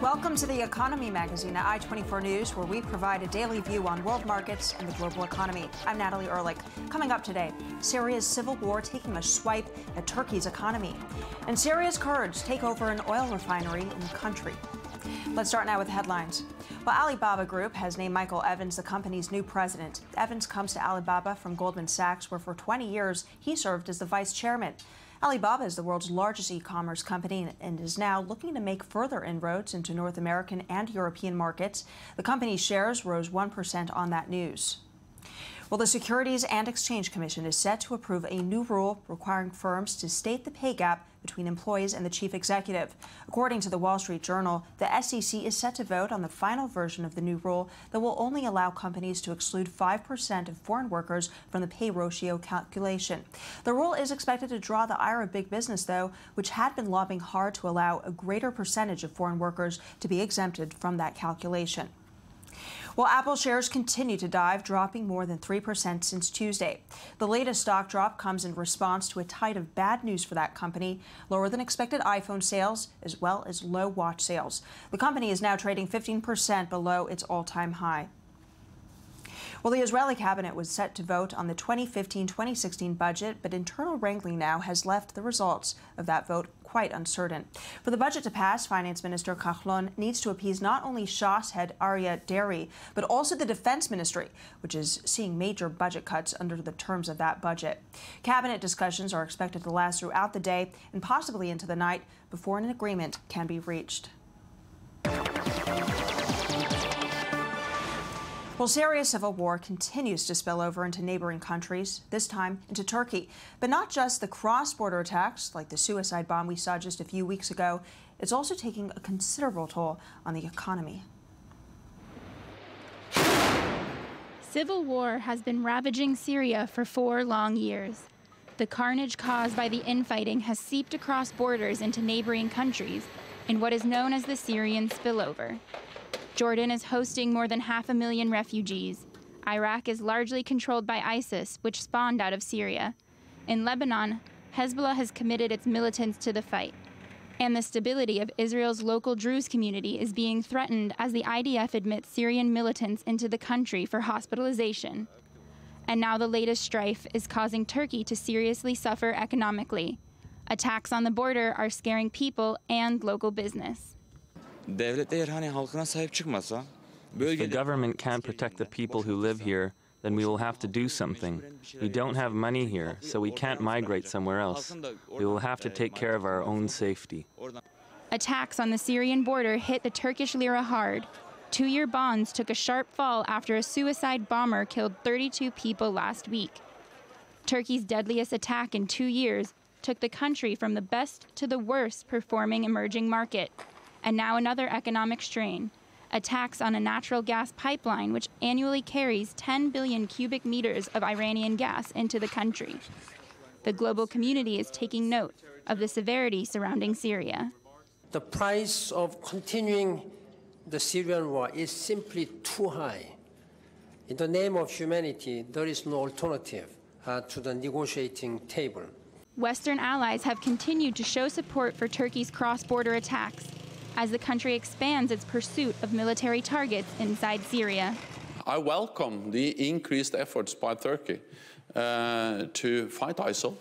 Welcome to the Economy Magazine at I-24 News, where we provide a daily view on world markets and the global economy. I'm Natalie Ehrlich. Coming up today, Syria's civil war taking a swipe at Turkey's economy. And Syria's Kurds take over an oil refinery in the country. Let's start now with the headlines. Well, Alibaba Group has named Michael Evans the company's new president. Evans comes to Alibaba from Goldman Sachs, where for 20 years he served as the vice chairman. Alibaba is the world's largest e-commerce company and is now looking to make further inroads into North American and European markets. The company's shares rose 1% on that news. Well, the Securities and Exchange Commission is set to approve a new rule requiring firms to state the pay gap between employees and the chief executive. According to the Wall Street Journal, the SEC is set to vote on the final version of the new rule that will only allow companies to exclude 5% of foreign workers from the pay ratio calculation. The rule is expected to draw the ire of big business, though, which had been lobbying hard to allow a greater percentage of foreign workers to be exempted from that calculation. Well, Apple shares continue to dive, dropping more than 3% since Tuesday. The latest stock drop comes in response to a tide of bad news for that company, lower than expected iPhone sales, as well as low watch sales. The company is now trading 15% below its all-time high. Well, the Israeli cabinet was set to vote on the 2015-2016 budget, but internal wrangling now has left the results of that vote quite uncertain. For the budget to pass, Finance Minister Kahlon needs to appease not only Shas head Aryeh Deri, but also the Defense Ministry, which is seeing major budget cuts under the terms of that budget. Cabinet discussions are expected to last throughout the day and possibly into the night before an agreement can be reached. Well, Syria's civil war continues to spill over into neighboring countries, this time into Turkey. But not just the cross-border attacks, like the suicide bomb we saw just a few weeks ago. It's also taking a considerable toll on the economy. Civil war has been ravaging Syria for 4 long years. The carnage caused by the infighting has seeped across borders into neighboring countries in what is known as the Syrian spillover. Jordan is hosting more than 500,000 refugees. Iraq is largely controlled by ISIS, which spawned out of Syria. In Lebanon, Hezbollah has committed its militants to the fight. And the stability of Israel's local Druze community is being threatened as the IDF admits Syrian militants into the country for hospitalization. And now the latest strife is causing Turkey to seriously suffer economically. Attacks on the border are scaring people and local business. If the government can't protect the people who live here, then we will have to do something. We don't have money here, so we can't migrate somewhere else. We will have to take care of our own safety. Attacks on the Syrian border hit the Turkish lira hard. 2-year bonds took a sharp fall after a suicide bomber killed 32 people last week. Turkey's deadliest attack in 2 years took the country from the best to the worst performing emerging market. And now another economic strain, attacks on a natural gas pipeline which annually carries 10 billion cubic meters of Iranian gas into the country. The global community is taking note of the severity surrounding Syria. The price of continuing the Syrian war is simply too high. In the name of humanity, there is no alternative to the negotiating table. Western allies have continued to show support for Turkey's cross-border attacks as the country expands its pursuit of military targets inside Syria. I welcome the increased efforts by Turkey to fight ISIL.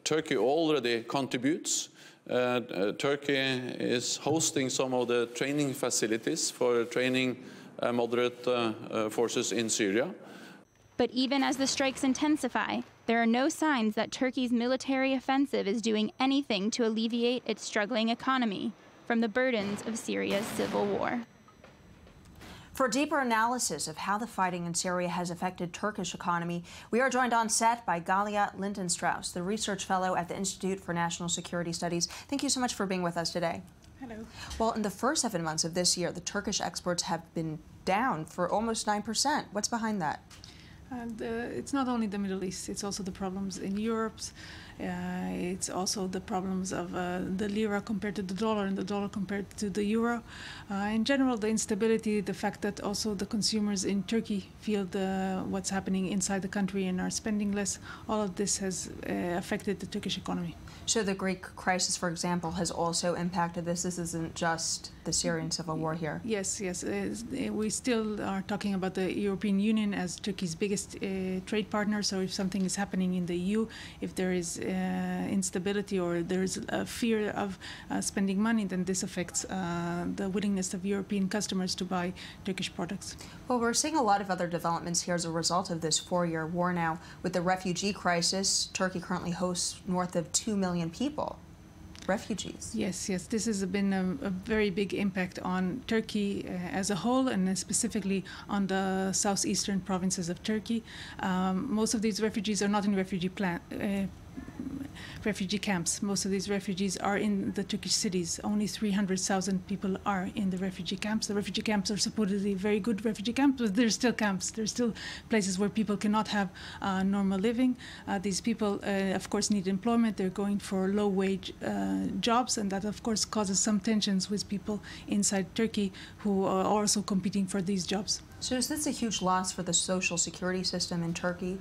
Turkey already contributes. Turkey is hosting some of the training facilities for training moderate forces in Syria. But even as the strikes intensify, there are no signs that Turkey's military offensive is doing anything to alleviate its struggling economy from the burdens of Syria's civil war. For a deeper analysis of how the fighting in Syria has affected Turkish economy, we are joined on set by Galia Lindenstrauss, the research fellow at the Institute for National Security Studies. Thank you so much for being with us today. Hello. Well, in the first 7 months of this year, the Turkish exports have been down for almost 9%. What's behind that? And it's not only the Middle East, it's also the problems in Europe It's also the problems of the lira compared to the dollar and the dollar compared to the euro. In general, the instability, the fact that also the consumers in Turkey feel what's happening inside the country and are spending less, all of this has affected the Turkish economy. So the Greek crisis, for example, has also impacted this. This isn't just the Syrian civil war here. Yes. We still are talking about the European Union as Turkey's biggest trade partner. So if something is happening in the EU, if there is instability or there is a fear of spending money, then this affects the willingness of European customers to buy Turkish products. Well, we're seeing a lot of other developments here as a result of this 4-year war now. With the refugee crisis, Turkey currently hosts north of 2 million people, refugees. Yes. This has been a very big impact on Turkey as a whole, and specifically on the southeastern provinces of Turkey. Most of these refugees are not in refugee camps. Most of these refugees are in the Turkish cities. Only 300,000 people are in the refugee camps. The refugee camps are supposedly very good refugee camps, but they're still camps. They're still places where people cannot have normal living. These people, of course, need employment. They're going for low-wage jobs, and that, of course, causes some tensions with people inside Turkey who are also competing for these jobs. So is this a huge loss for the social security system in Turkey?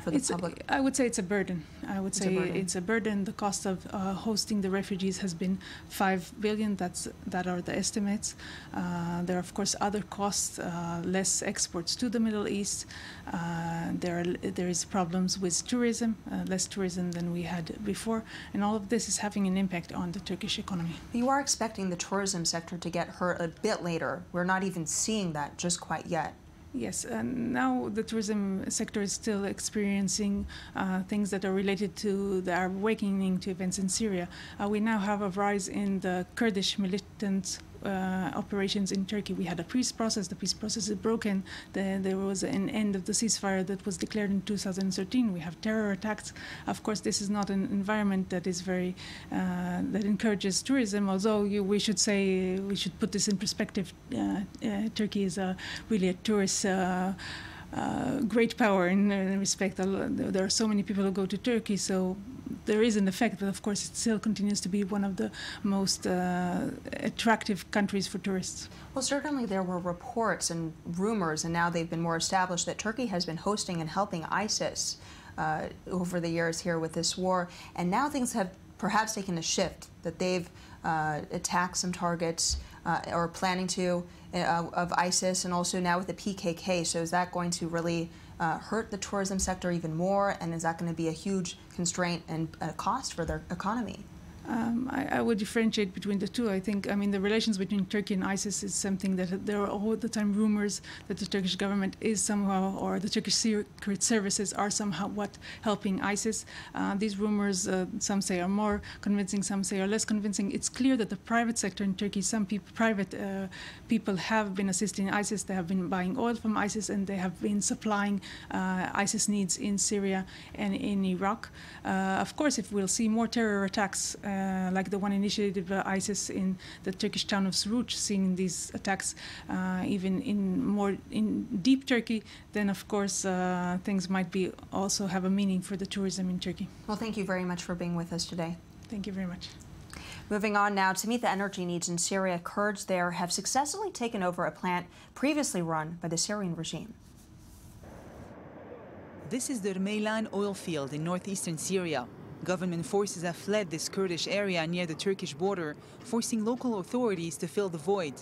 For the public? I would say it's a burden. It's a burden. The cost of hosting the refugees has been 5 billion. That are the estimates. There are, of course, other costs, less exports to the Middle East. There is problems with tourism, less tourism than we had before, and all of this is having an impact on the Turkish economy. You are expecting the tourism sector to get hurt a bit later. We're not even seeing that just quite yet. Yes, and now the tourism sector is still experiencing things that are related to the Arab awakening, to events in Syria. We now have a rise in the Kurdish militant operations in Turkey. We had a peace process. The peace process is broken. There was an end of the ceasefire that was declared in 2013. We have terror attacks. Of course, this is not an environment that is very that encourages tourism. Although we should put this in perspective. Turkey is really a tourist great power in respect. There are so many people who go to Turkey, so there is an effect, but of course it still continues to be one of the most attractive countries for tourists. Well, certainly there were reports and rumors, and now they've been more established, that Turkey has been hosting and helping ISIS over the years here with this war, and now things have perhaps taken a shift, that they've attacked some targets or planning to of ISIS, and also now with the PKK. So is that going to really hurt the tourism sector even more, and is that going to be a huge constraint and a cost for their economy? I would differentiate between the two. I mean, the relations between Turkey and ISIS is something that there are all the time rumors that the Turkish government is somehow, or the Turkish secret services are somehow helping ISIS. These rumors, some say are more convincing, some say are less convincing. It's clear that the private sector in Turkey, some private people have been assisting ISIS. They have been buying oil from ISIS, and they have been supplying ISIS needs in Syria and in Iraq. Of course, if we'll see more terror attacks like the one initiated by ISIS in the Turkish town of Suruç, seeing these attacks even in deep Turkey, then of course things might be also have a meaning for the tourism in Turkey. Well, thank you very much for being with us today. Thank you very much. Moving on now, to meet the energy needs in Syria, Kurds there have successfully taken over a plant previously run by the Syrian regime. This is the Meylan oil field in northeastern Syria. Government forces have fled this Kurdish area near the Turkish border, forcing local authorities to fill the void.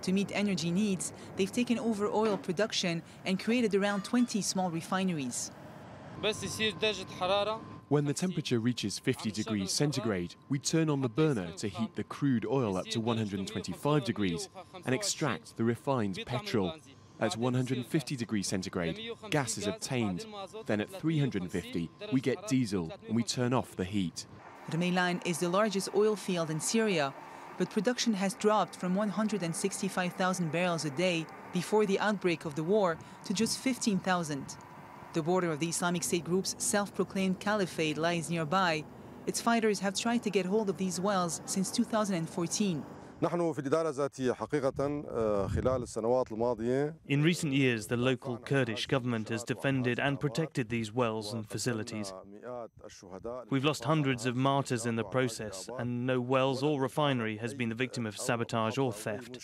To meet energy needs, they've taken over oil production and created around 20 small refineries. When the temperature reaches 50 degrees centigrade, we turn on the burner to heat the crude oil up to 125 degrees and extract the refined petrol. At 150 degrees centigrade, gas is obtained. Then at 350, we get diesel and we turn off the heat. Meylan is the largest oil field in Syria, but production has dropped from 165,000 barrels a day before the outbreak of the war to just 15,000. The border of the Islamic State group's self-proclaimed caliphate lies nearby. Its fighters have tried to get hold of these wells since 2014. نحن في الإدارة الذاتية حقيقة خلال السنوات الماضية. In recent years, the local Kurdish government has defended and protected these wells and facilities. We've lost hundreds of martyrs in the process, and no wells or refinery has been the victim of sabotage or theft.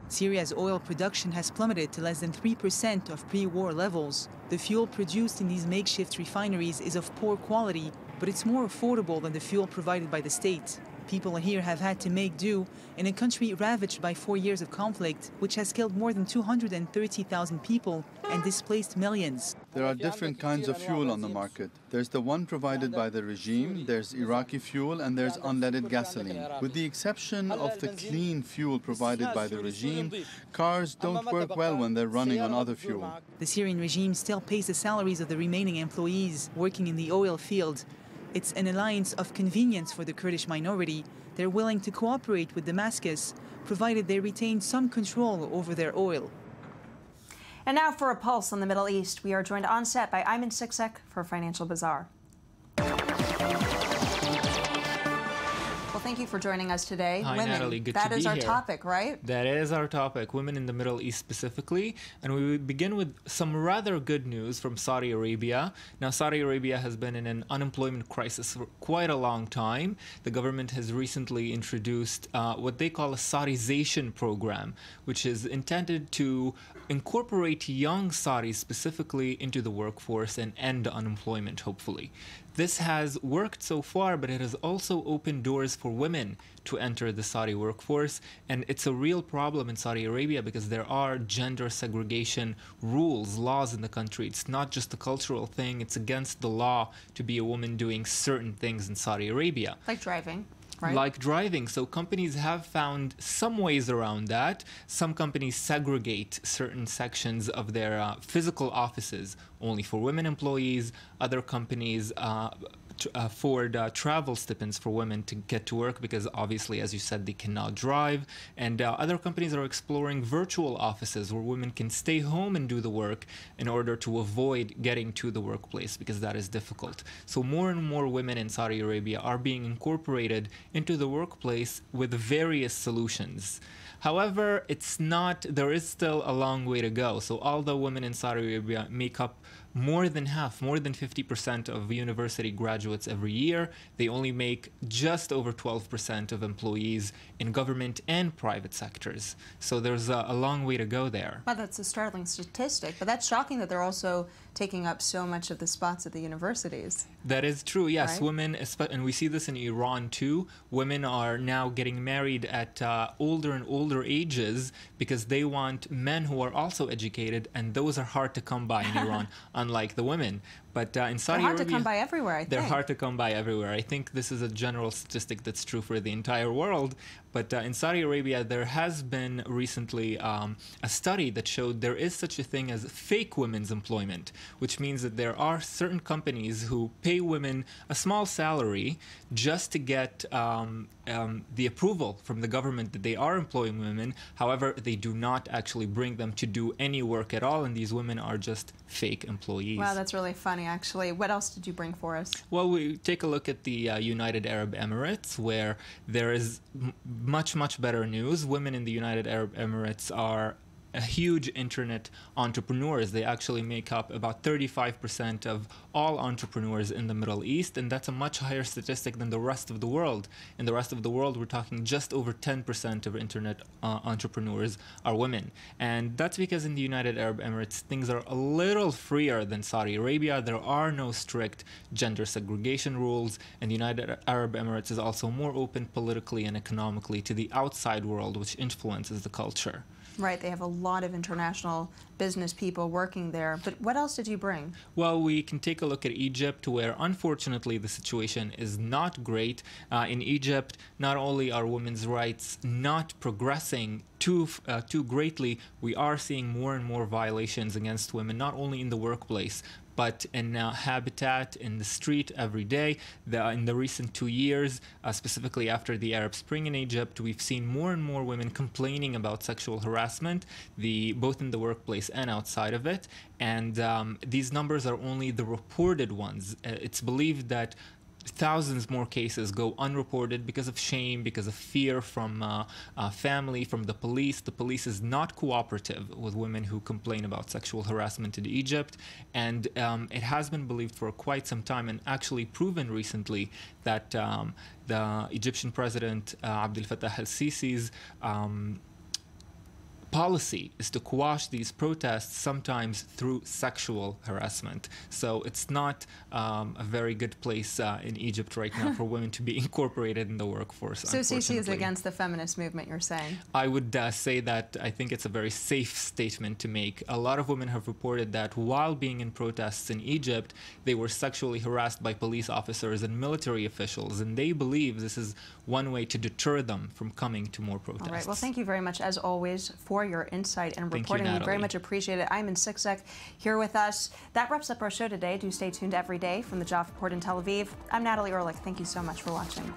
Syria's oil production has plummeted to less than 3% of pre-war levels. The fuel produced in these makeshift refineries is of poor quality, but it's more affordable than the fuel provided by the state. People here have had to make do in a country ravaged by 4 years of conflict, which has killed more than 230,000 people and displaced millions. There are different kinds of fuel on the market. There's the one provided by the regime, there's Iraqi fuel, and there's unleaded gasoline. With the exception of the clean fuel provided by the regime, cars don't work well when they're running on other fuel. The Syrian regime still pays the salaries of the remaining employees working in the oil field. It's an alliance of convenience for the Kurdish minority. They're willing to cooperate with Damascus, provided they retain some control over their oil. And now for a pulse on the Middle East. We are joined on set by Ayman Siksek for Financial Bazaar. Well, thank you for joining us today. Hi, Women, Natalie. Good that to be is our here. topic, right? That is our topic, women in the Middle East specifically. And we begin with some rather good news from Saudi Arabia. Now, Saudi Arabia has been in an unemployment crisis for quite a long time. The government has recently introduced what they call a Saudization program, which is intended to incorporate young Saudis specifically into the workforce and end unemployment, hopefully. This has worked so far, but it has also opened doors for women to enter the Saudi workforce. And it's a real problem in Saudi Arabia because there are gender segregation rules, laws in the country. It's not just a cultural thing. It's against the law to be a woman doing certain things in Saudi Arabia. Like driving. Right. Like driving. So companies have found some ways around that. Some companies segregate certain sections of their physical offices only for women employees. Other companies afford travel stipends for women to get to work because obviously, as you said, they cannot drive. And other companies are exploring virtual offices where women can stay home and do the work in order to avoid getting to the workplace because that is difficult. So more and more women in Saudi Arabia are being incorporated into the workplace with various solutions. However, there is still a long way to go. So although women in Saudi Arabia make up more than half, more than 50% of university graduates every year, they only make just over 12% of employees in government and private sectors. So there's a long way to go there. Well, that's a startling statistic, but that's shocking that they're also taking up so much of the spots at the universities. That is true, yes. Right? Women, and we see this in Iran too, women are now getting married at older and older ages because they want men who are also educated, and those are hard to come by in Iran, unlike the women. But in Saudi Arabia, they're hard to come by everywhere, I think. They're hard to come by everywhere. I think this is a general statistic that's true for the entire world. But in Saudi Arabia, there has been recently a study that showed there is such a thing as fake women's employment, which means that there are certain companies who pay women a small salary just to get the approval from the government that they are employing women. However, they do not actually bring them to do any work at all, and these women are just fake employees. Wow, that's really funny, actually. What else did you bring for us? Well, we take a look at the United Arab Emirates, where there is much, much better news. Women in the United Arab Emirates are a huge internet entrepreneurs. They actually make up about 35% of all entrepreneurs in the Middle East, and that's a much higher statistic than the rest of the world. In the rest of the world, we're talking just over 10% of internet entrepreneurs are women. And that's because in the United Arab Emirates, things are a little freer than Saudi Arabia. There are no strict gender segregation rules, and the United Arab Emirates is also more open politically and economically to the outside world, which influences the culture. Right, they have a lot of international business people working there. But what else did you bring? Well, we can take a look at Egypt, where unfortunately the situation is not great. In Egypt, not only are women's rights not progressing too greatly, we are seeing more and more violations against women, not only in the workplace, but in habitat, in the street every day. In the recent 2 years, specifically after the Arab Spring in Egypt, we've seen more and more women complaining about sexual harassment, both in the workplace and outside of it. And these numbers are only the reported ones. It's believed that thousands more cases go unreported because of shame, because of fear from family, from the police. The police is not cooperative with women who complain about sexual harassment in Egypt, and it has been believed for quite some time and actually proven recently that the Egyptian president Abdel Fattah el-Sisi's policy is to quash these protests, sometimes through sexual harassment. So it's not a very good place in Egypt right now for women to be incorporated in the workforce. So Sisi is against the feminist movement, you're saying? I would say that I think it's a very safe statement to make. A lot of women have reported that while being in protests in Egypt, they were sexually harassed by police officers and military officials, and they believe this is one way to deter them from coming to more protests. All right. Well, thank you very much, as always, for your insight and reporting. We very much appreciate it. Ayman Sikzek here with us. That wraps up our show today. Do stay tuned every day from the Jaffa Port in Tel Aviv. I'm Natalie Ehrlich. Thank you so much for watching.